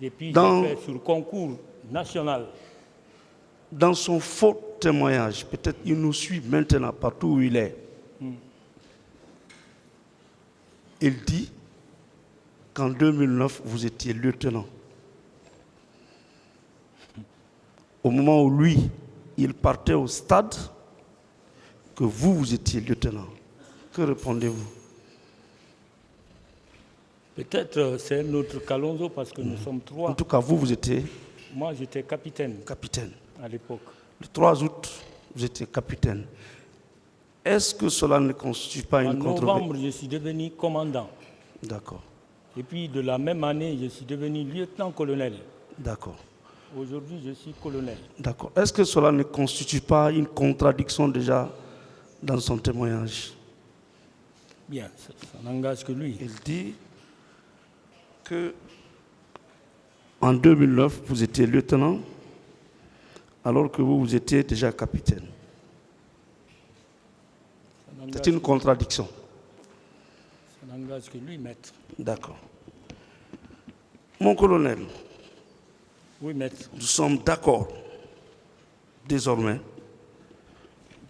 Depuis, j'ai fait sur concours national. Dans son faux témoignage, peut-être il nous suit maintenant partout où il est. Il dit qu'en 2009, vous étiez lieutenant. Au moment où lui, il partait au stade, que vous étiez lieutenant. Que répondez-vous? Peut-être c'est un autre Kalonzo parce que nous sommes trois. En tout cas, vous étiez? Moi, j'étais capitaine. Capitaine. À l'époque. Le 3 août, vous étiez capitaine. Est-ce que cela ne constitue pas une controverse? En novembre, je suis devenu commandant. D'accord. Et puis, de la même année, je suis devenu lieutenant-colonel. D'accord. Aujourd'hui, je suis colonel. D'accord. Est-ce que cela ne constitue pas une contradiction déjà dans son témoignage? Bien, ça n'engage que lui. Il dit que en 2009, vous étiez lieutenant, alors que vous étiez déjà capitaine. C'est une contradiction. Ça n'engage que lui, maître. D'accord. Mon colonel, oui, maître. Nous sommes d'accord, désormais,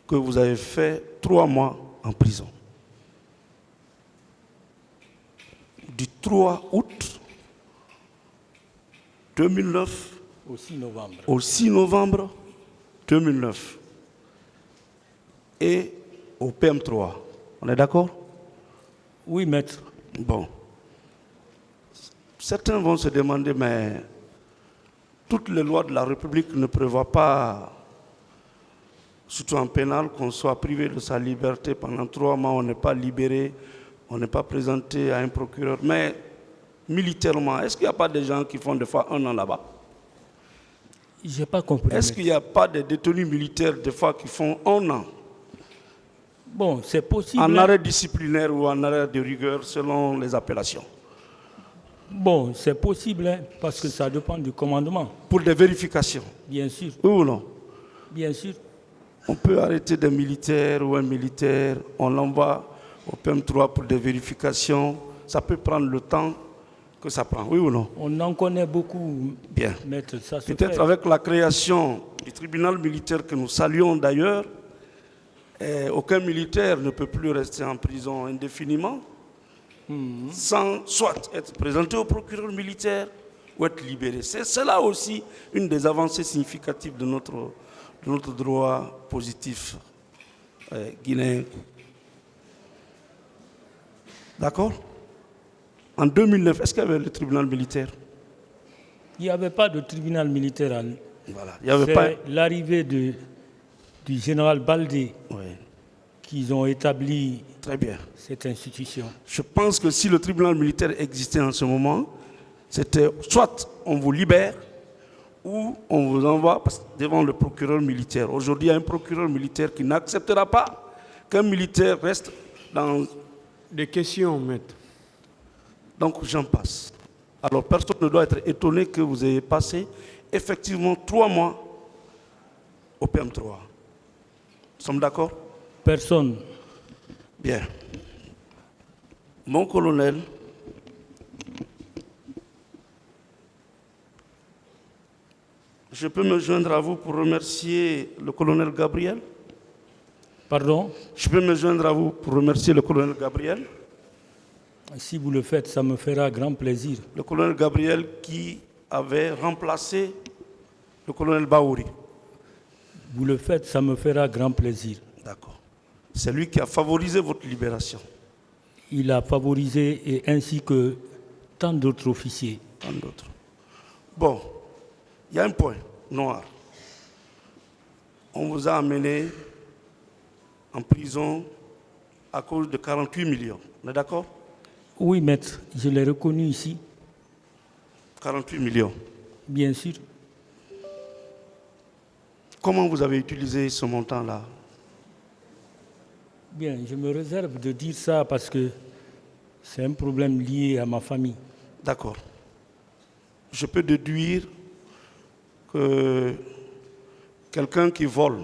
que vous avez fait 3 mois en prison. Du 3 août 2009 au 6 novembre 2009 et au PM3. On est d'accord? Oui, maître. Bon. Certains vont se demander, mais toutes les lois de la République ne prévoient pas, surtout en pénal, qu'on soit privé de sa liberté pendant 3 mois, on n'est pas libéré, on n'est pas présenté à un procureur. Mais militairement, est-ce qu'il n'y a pas des gens qui font des fois 1 an là-bas? Je n'ai pas compris. Est-ce qu'il n'y a pas des détenus militaires des fois qui font 1 an? Bon, c'est possible. En arrêt disciplinaire ou en arrêt de rigueur, selon les appellations. Bon, c'est possible, hein, parce que ça dépend du commandement. Pour des vérifications? Bien sûr. Oui ou non? Bien sûr. On peut arrêter des militaires ou un militaire, on l'envoie au PM3 pour des vérifications. Ça peut prendre le temps que ça prend, oui ou non? On en connaît beaucoup. Bien. Maître, ça se peut-être fait. Avec la création du tribunal militaire que nous saluons d'ailleurs, aucun militaire ne peut plus rester en prison indéfiniment sans soit être présenté au procureur militaire ou être libéré. C'est là aussi une des avancées significatives de notre droit positif guinéen. D'accord? En 2009, est-ce qu'il y avait le tribunal militaire? Il n'y avait pas de tribunal militaire. Voilà. C'est l'arrivée du général Baldé qu'ils ont établi. Très bien. Cette institution. Je pense que si le tribunal militaire existait en ce moment, c'était soit on vous libère ou on vous envoie devant le procureur militaire. Aujourd'hui, il y a un procureur militaire qui n'acceptera pas qu'un militaire reste dans... Des questions, maître. Donc, j'en passe. Alors, personne ne doit être étonné que vous ayez passé effectivement 3 mois au PM3. Nous sommes d'accord? Personne. Bien. Mon colonel, je peux me joindre à vous pour remercier le colonel Gabriel? Pardon? Je peux me joindre à vous pour remercier le colonel Gabriel? Si vous le faites, ça me fera grand plaisir. Le colonel Gabriel qui avait remplacé le colonel Baouri. Vous le faites, ça me fera grand plaisir. D'accord. C'est lui qui a favorisé votre libération. Il a favorisé, et ainsi que tant d'autres officiers. Tant d'autres. Bon, il y a un point noir. On vous a amené en prison à cause de 48 millions. On est d'accord? Oui, maître, je l'ai reconnu ici. 48 millions. Bien sûr. Comment vous avez utilisé ce montant-là? Bien, je me réserve de dire ça parce que c'est un problème lié à ma famille. D'accord. Je peux déduire que quelqu'un qui vole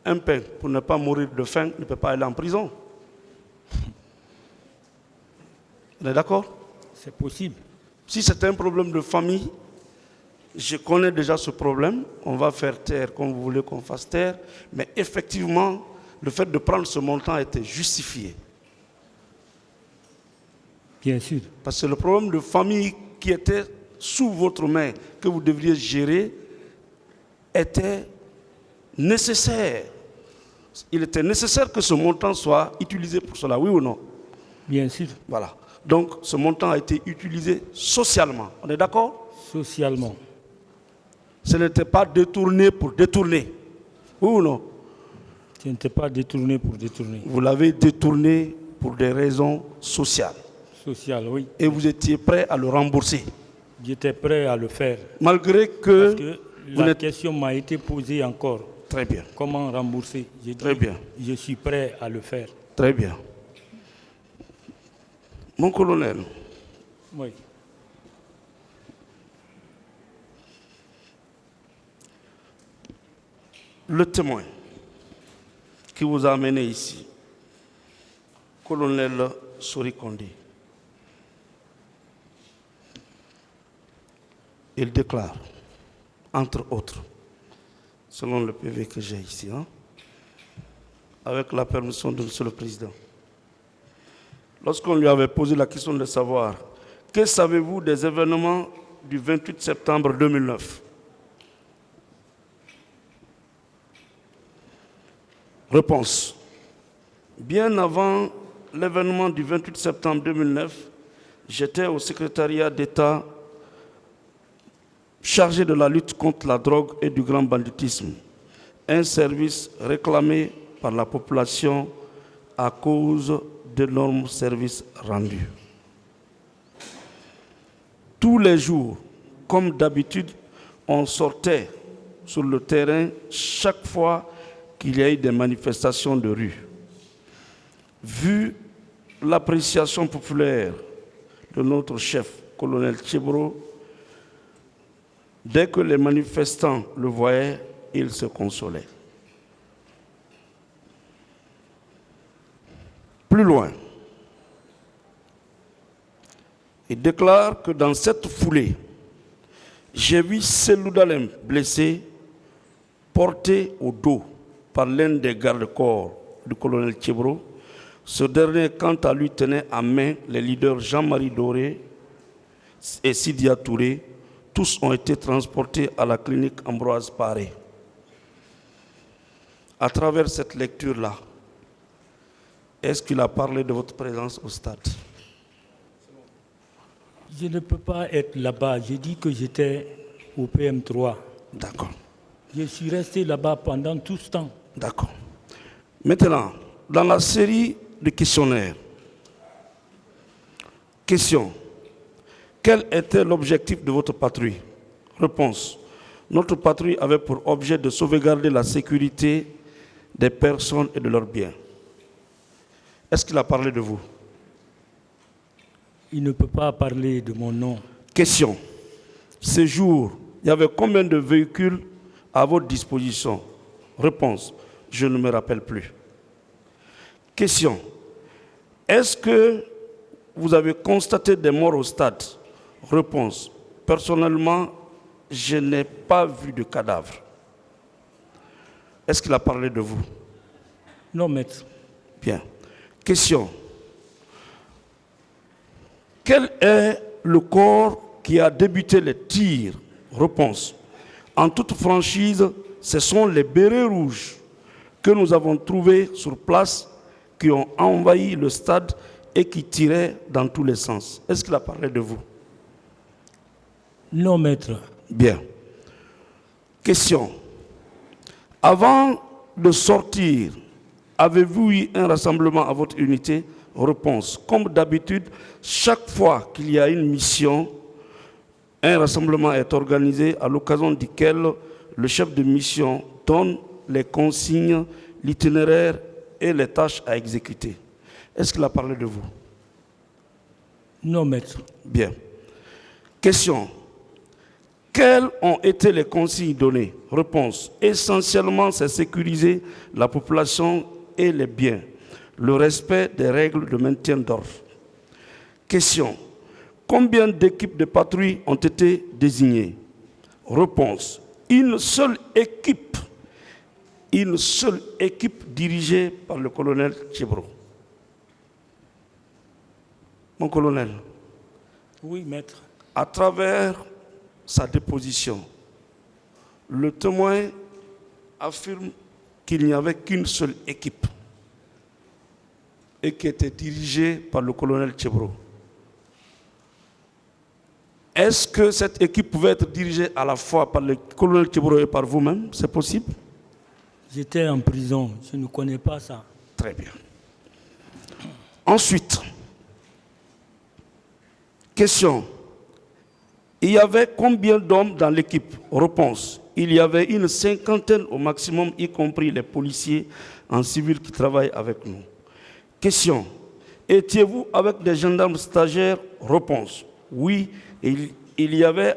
un pain pour ne pas mourir de faim ne peut pas aller en prison. On est d'accord? C'est possible. Si c'est un problème de famille, je connais déjà ce problème. On va faire taire comme vous voulez qu'on fasse taire. Mais effectivement, le fait de prendre ce montant était justifié. Bien sûr. Parce que le problème de famille qui était sous votre main, que vous devriez gérer, était nécessaire. Il était nécessaire que ce montant soit utilisé pour cela, oui ou non? Bien sûr. Voilà. Donc, ce montant a été utilisé socialement. On est d'accord? Socialement. Ce n'était pas détourné pour détourner. Oui ou non? Ce n'était pas détourné pour détourner. Vous l'avez détourné pour des raisons sociales. Social, oui. Et vous étiez prêt à le rembourser. J'étais prêt à le faire. Malgré Parce que... que vous la n'êtes- question m'a été posée encore. Très bien, Comment rembourser? J'ai dit, très bien, je suis prêt à le faire. très bien. Mon colonel, Oui. le témoin qui vous a amené ici, colonel Sori Kondé, il déclare, entre autres, selon le PV que j'ai ici, avec la permission de Monsieur le Président, lorsqu'on lui avait posé la question de savoir « Que savez-vous des événements du 28 septembre 2009 ?» Réponse. Bien avant l'événement du 28 septembre 2009, j'étais au secrétariat d'État chargé de la lutte contre la drogue et du grand banditisme, un service réclamé par la population à cause d'énormes services rendus. Tous les jours, comme d'habitude, on sortait sur le terrain chaque fois qu'il y a eu des manifestations de rue. Vu l'appréciation populaire de notre chef, colonel Tchebro, dès que les manifestants le voyaient, il se consolait. Plus loin, il déclare que dans cette foulée, j'ai vu Selou Dalem blessé, porté au dos par l'un des gardes-corps du colonel Tchebro. Ce dernier, quant à lui, tenait en main les leaders Jean-Marie Doré et Sidia Touré. Tous ont été transportés à la clinique Ambroise Paré. À travers cette lecture-là, est-ce qu'il a parlé de votre présence au stade? Je ne peux pas être là-bas. J'ai dit que j'étais au PM3. D'accord. Je suis resté là-bas pendant tout ce temps. D'accord. Maintenant, dans la série de questionnaires, question. Quel était l'objectif de votre patrouille? Réponse. Notre patrouille avait pour objet de sauvegarder la sécurité des personnes et de leurs biens. Est-ce qu'il a parlé de vous? Il ne peut pas parler de mon nom. Question. Ce jour, il y avait combien de véhicules à votre disposition? Réponse. Je ne me rappelle plus. Question. Est-ce que vous avez constaté des morts au stade? Réponse. Personnellement, je n'ai pas vu de cadavre. Est-ce qu'il a parlé de vous? Non, maître. Bien. Question. Quel est le corps qui a débuté les tirs? Réponse. En toute franchise, ce sont les bérets rouges que nous avons trouvés sur place qui ont envahi le stade et qui tiraient dans tous les sens. Est-ce qu'il a parlé de vous? Non, maître. Bien. Question. Avant de sortir, avez-vous eu un rassemblement à votre unité? Réponse. Comme d'habitude, chaque fois qu'il y a une mission, un rassemblement est organisé à l'occasion duquel le chef de mission donne les consignes, l'itinéraire et les tâches à exécuter. Est-ce qu'il a parlé de vous? Non, maître. Bien. Question. Quelles ont été les consignes données? Réponse. Essentiellement, c'est sécuriser la population et les biens, le respect des règles de maintien d'ordre. Question. Combien d'équipes de patrouille ont été désignées? Réponse. Une seule équipe dirigée par le colonel Tchebro. Mon colonel, Oui, maître. à travers sa déposition, le témoin affirme qu'il n'y avait qu'une seule équipe et qui était dirigée par le colonel Tchebro. Est-ce que cette équipe pouvait être dirigée à la fois par le colonel Tchebro et par vous-même? C'est possible? J'étais en prison, je ne connais pas ça. Très bien. Ensuite, question. Il y avait combien d'hommes dans l'équipe? Réponse. Il y avait une cinquantaine au maximum, y compris les policiers en civil qui travaillent avec nous. Question. Étiez-vous avec des gendarmes stagiaires? Réponse. Oui, il y avait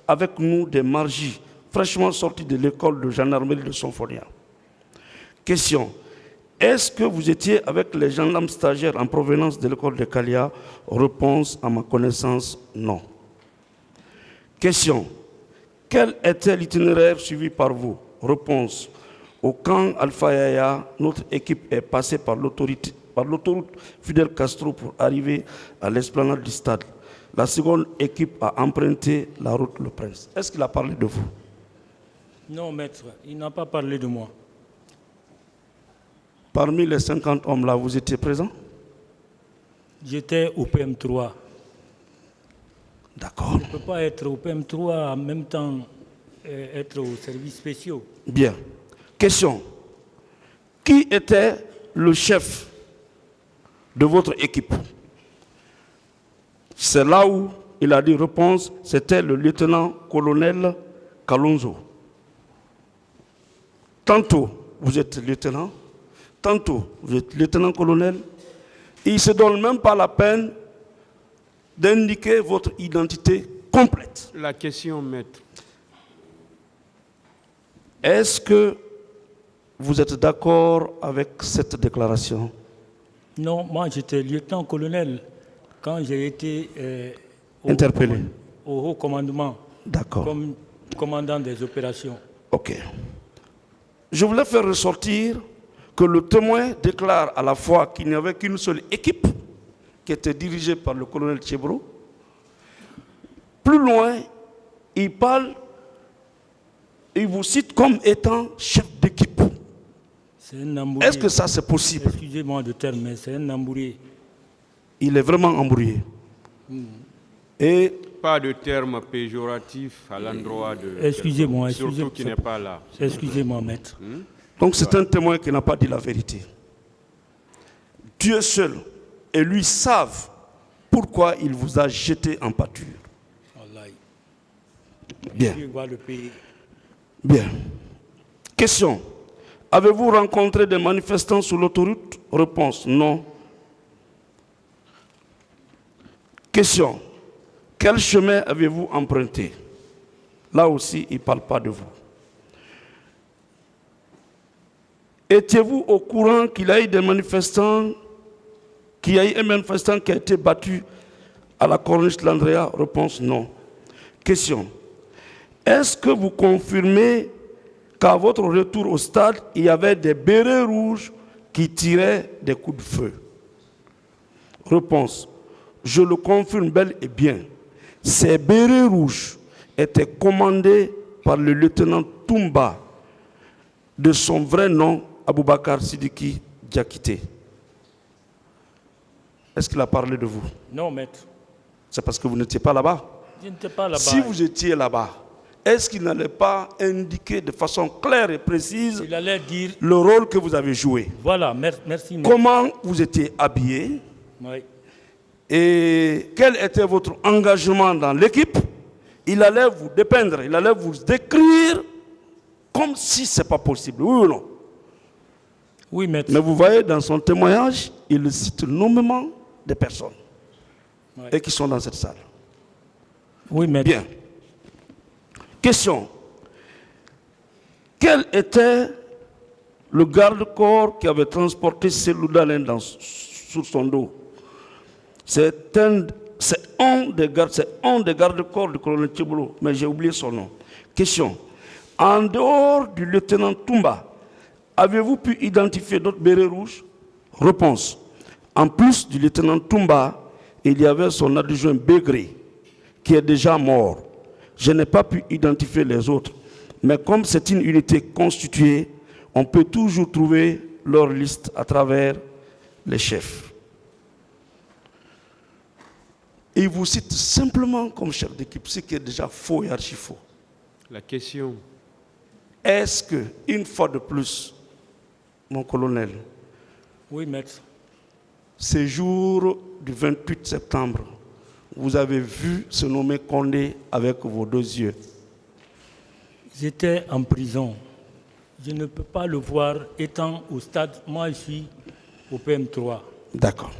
avec nous des margis fraîchement sortis de l'école de gendarmerie de Sonfonia. Question. Est-ce que vous étiez avec les gendarmes stagiaires en provenance de l'école de Kalia? Réponse. À ma connaissance, non. Question. Quel était l'itinéraire suivi par vous? Réponse. Au camp Alpha Yaya, notre équipe est passée par l'autoroute Fidel Castro pour arriver à l'esplanade du stade. La seconde équipe a emprunté la route Le Prince. Est-ce qu'il a parlé de vous? Non, maître, il n'a pas parlé de moi. Parmi les 50 hommes là, vous étiez présent? J'étais au PM3. D'accord. On ne peut pas être au PM3 en même temps être aux services spéciaux. Bien. Question. Qui était le chef de votre équipe? C'est là où il a dit réponse, c'était le lieutenant-colonel Kalonzo. Tantôt, vous êtes lieutenant, tantôt, vous êtes lieutenant-colonel. Il ne se donne même pas la peine d'indiquer votre identité complète. La question, maître. Est-ce que vous êtes d'accord avec cette déclaration? Non, moi j'étais lieutenant-colonel quand j'ai été Interpellé. Au haut commandement. D'accord. Comme commandant des opérations. Ok. Je voulais faire ressortir que le témoin déclare à la fois qu'il n'y avait qu'une seule équipe qui était dirigée par le colonel Tchebro. Plus loin, il parle, il vous cite comme étant chef d'équipe. C'est un embrouillé. Est-ce que ça c'est possible? Excusez-moi de terme, mais c'est un embrouillé. Il est vraiment embrouillé. Et Pas de terme péjoratif à l'endroit de... Excusez-moi, Surtout qui n'est pas là. Excusez-moi, maître. donc c'est un témoin qui n'a pas dit la vérité. Dieu seul et lui savent pourquoi il vous a jeté en pâture. Wallahi. Bien. Dieu va le payer. Bien. Question. Avez-vous rencontré des manifestants sur l'autoroute? Réponse. Non. Question. Quel chemin avez-vous emprunté? Là aussi, il ne parle pas de vous. Étiez-vous au courant qu'il y a eu des manifestants, qu'il y a eu un manifestant qui a été battu à la corniche de l'Andrea? Réponse non. Question. Est-ce que vous confirmez qu'à votre retour au stade, il y avait des bérets rouges qui tiraient des coups de feu? Réponse. Je le confirme bel et bien. Ces bérets rouges étaient commandés par le lieutenant Toumba, de son vrai nom, Aboubakar Sidiki Diakité. Est-ce qu'il a parlé de vous? Non, maître. C'est parce que vous n'étiez pas là-bas. Je n'étais pas là-bas. Si vous étiez là-bas, est-ce qu'il n'allait pas indiquer de façon claire et précise Il allait dire, le rôle que vous avez joué? voilà, merci, maître. Comment vous étiez habillé? Oui. Et quel était votre engagement dans l'équipe? Il allait vous dépeindre, il allait vous décrire comme si ce n'est pas possible, oui ou non? Oui, maître. Mais vous voyez, dans son témoignage, il cite nommément des personnes et qui sont dans cette salle. Oui, maître. Bien. Question. Quel était le garde-corps qui avait transporté Selou Dalen sur son dos? C'est c'est un des gardes-corps du colonel Tchibolo, mais j'ai oublié son nom. Question. En dehors du lieutenant Toumba, avez-vous pu identifier d'autres bérets rouges? Réponse. En plus du lieutenant Toumba, il y avait son adjoint Bégré, qui est déjà mort. Je n'ai pas pu identifier les autres. Mais comme c'est une unité constituée, on peut toujours trouver leur liste à travers les chefs. Et il vous cite simplement comme chef d'équipe, ce qui est déjà faux et archi-faux. La question, Est-ce que, une fois de plus, mon colonel, Oui, maître. ce jour du 28 septembre, vous avez vu se nommer Condé avec vos deux yeux? J'étais en prison. Je ne peux pas le voir étant au stade. Moi, je suis au PM3. D'accord.